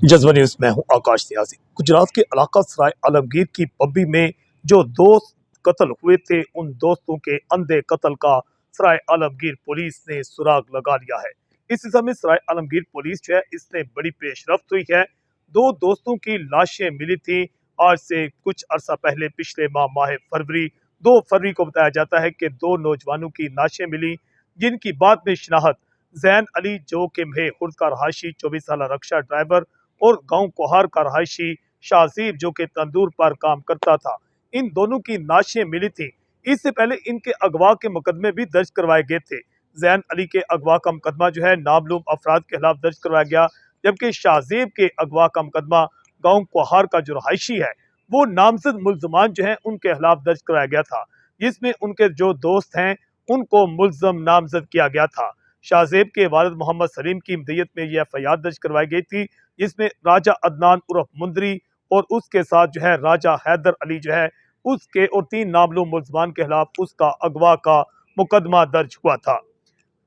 जज्बा न्यूज में हूं आकाश नियाजी। गुजरात के इलाका सराय आलमगीर की पब्बी में जो दोस्त कत्ल हुए थे, उन दोस्तों के अंधे कत्ल का सराय आलमगीर पुलिस ने सुराग लगा लिया है। इस सिलसिले में सराय आलमगीर पुलिस जो है इसने बड़ी पेशरफ्त हुई है। दो दोस्तों की लाशें मिली थी आज से कुछ अरसा पहले, पिछले माह फरवरी 2 फरवरी को बताया जाता है कि दो नौजवानों की लाशें मिली, जिनकी बाद में शिनाख्त जैन अली जो के हुर्द का रहायशी 24 साल रक्षा ड्राइवर और गांव कोहार का रहायशी शाहजीब जो कि तंदूर पर काम करता था, इन दोनों की लाशें मिली थी। इससे पहले इनके अगवा के मुकदमे भी दर्ज करवाए गए थे। जैन अली के अगवा का मुकदमा जो है नामलूम अफराद के खिलाफ दर्ज करवाया गया, जबकि शाहजीब के अगवा का मुकदमा गांव कोहार का जो रहायशी है वो नामजद मुल्जमान जो है उनके खिलाफ दर्ज कराया गया था, जिसमें उनके जो दोस्त हैं उनको मुल्जम नामजद किया गया था। शाहजेब के वालिद मोहम्मद सलीम की मदयत में यह एफआईआर दर्ज करवाई गई थी, जिसमें राजा अदनान उर्फ मुंदरी और उसके साथ जो है राजा हैदर अली जो है उसके और 3 नामलूम मुल्जमान के खिलाफ उसका अगवा का मुकदमा दर्ज हुआ था।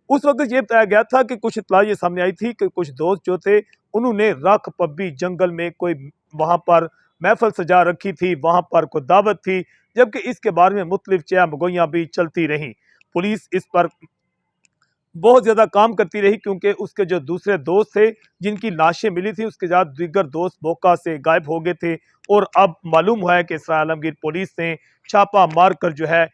उस वक्त ये बताया गया था कि कुछ इत्तला ये सामने आई थी कि कुछ दोस्त जो थे उन्होंने रख पब्बी जंगल में कोई वहां पर महफल सजा रखी थी, वहां पर कोई दावत थी, जबकि इसके बारे में मुख्तलिफ चया मगोइयां भी चलती रहीं। पुलिस इस पर बहुत ज्यादा काम करती रही, क्योंकि उसके जो दूसरे दोस्त थे जिनकी लाशें मिली थी उसके साथ दीगर दोस्त मौका से गायब हो गए थे। और अब मालूम हुआ है कि सराय आलमगीर पुलिस ने छापा मारकर जो है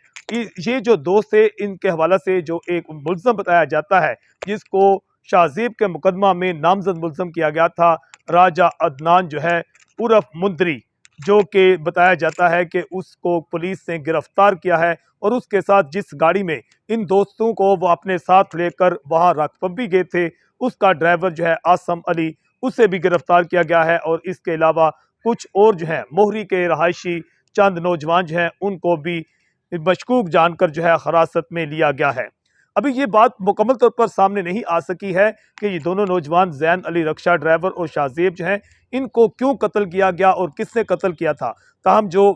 ये जो दोस्त थे इनके हवाला से जो एक मुल्जम बताया जाता है, जिसको शाहजीब के मुकदमा में नामजद मुल्जम किया गया था, राजा अदनान जो है उर्फ मुंदरी, जो कि बताया जाता है कि उसको पुलिस ने गिरफ्तार किया है। और उसके साथ जिस गाड़ी में इन दोस्तों को वो अपने साथ लेकर वहां राकपब्बी गए थे, उसका ड्राइवर जो है आसम अली, उसे भी गिरफ्तार किया गया है। और इसके अलावा कुछ और जो है मोहरी के रहायशी चंद नौजवान जो हैं उनको भी मशकूक जानकर जो है हिरासत में लिया गया है। अभी ये बात मुकम्मल तौर पर सामने नहीं आ सकी है कि ये दोनों नौजवान जैन अली रक्षा ड्राइवर और शाहजेब जो हैं इनको क्यों कत्ल किया गया और किसने कत्ल किया था। ताहम जो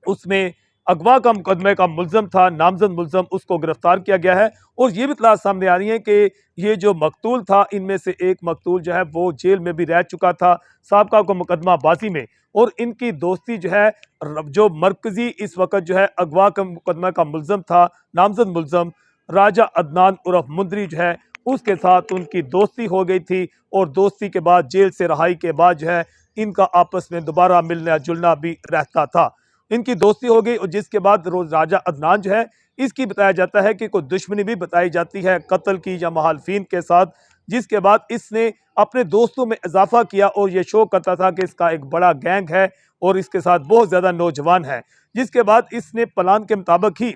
उसमें अगवा का मुकदमे का मुल्जम था, नामजद मुल्जम, उसको गिरफ्तार किया गया है। और ये भी इत्तला सामने आ रही है कि ये जो मकतूल था इनमें से एक मकतूल जो है वो जेल में भी रह चुका था साबका को मुकदमा बाजी में। और इनकी दोस्ती जो है जो मरकजी इस वक्त जो है अगवा का मुकदमा का मुल्जम था, नामजद मुल्जम राजा अदनान उर्फ मुंदरी जो है उसके साथ उनकी दोस्ती हो गई थी। और दोस्ती के बाद जेल से रहाई के बाद जो है इनका आपस में दोबारा मिलना जुलना भी रहता था। इनकी दोस्ती हो गई और जिसके बाद रोज राजा अदनान जो है इसकी बताया जाता है कि कोई दुश्मनी भी बताई जाती है कत्ल की या मुखालिफिन के साथ, जिसके बाद इसने अपने दोस्तों में इजाफा किया और ये शो करता था कि इसका एक बड़ा गैंग है और इसके साथ बहुत ज्यादा नौजवान है। जिसके बाद इसने प्लान के मुताबिक ही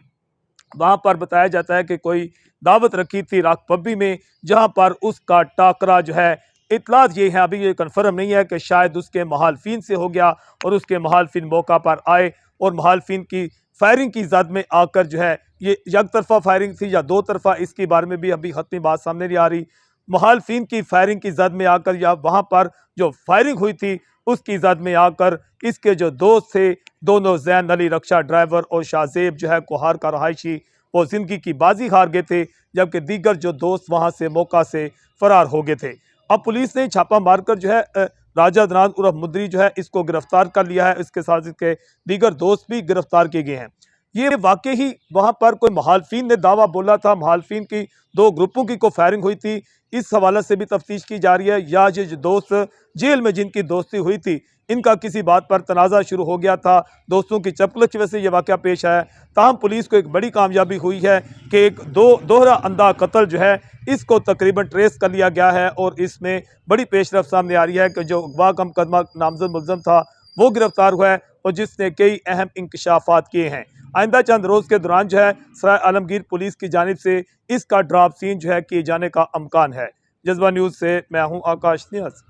वहां पर बताया जाता है कि कोई दावत रखी थी राकपब्बी में, जहां पर उसका टाकरा जो है इतलात ये है, अभी ये कन्फर्म नहीं है कि शायद उसके मुखालिफिन से हो गया और उसके मुखालिफिन मौका पर आए और मुखालिफिन की फायरिंग की जद में आकर जो है ये एक तरफा फायरिंग थी या दो तरफा, इसके बारे में भी अभी खत्मी बात सामने नहीं आ रही। मुखालिफिन की फायरिंग की जद में आकर या वहां पर जो फायरिंग हुई थी उसकी जद में आकर इसके जो दोस्त थे दोनों जैन अली रक्षा ड्राइवर और शाहजेब जो है कोहार का रहायशी वो जिंदगी की बाजी हार गए थे, जबकि दीगर जो दोस्त वहां से मौका से फरार हो गए थे। अब पुलिस ने छापा मारकर जो है राजा अदनान उर्फ मुंदरी जो है इसको गिरफ्तार कर लिया है। इसके साथ इसके दीगर दोस्त भी गिरफ्तार किए गए हैं। ये वाकई ही वहां पर कोई मुखालिफिन ने दावा बोला था, मुखालिफिन की दो ग्रुपों की को फायरिंग हुई थी, इस हवाले से भी तफ्तीश की जा रही है, या ये जो दोस्त जेल में जिनकी दोस्ती हुई थी इनका किसी बात पर तनाज़ा शुरू हो गया था, दोस्तों की चपलच वजह से ये वाक़या पेश आया। ताहम पुलिस को एक बड़ी कामयाबी हुई है कि एक दोहरा अंधा कत्ल जो है इसको तकरीबन ट्रेस कर लिया गया है और इसमें बड़ी पेशरफ सामने आ रही है कि जो अगवा का मुकदमा नामजद मुल्जम था वो गिरफ्तार हुआ है और जिसने कई अहम इंकशाफात किए हैं। आइंदा चंद रोज़ के दौरान जो है सराय आलमगीर पुलिस की जानिब से इसका ड्राप सीन जो है किए जाने का अमकान है। जज्बा न्यूज़ से मैं हूँ आकाश नियाज़।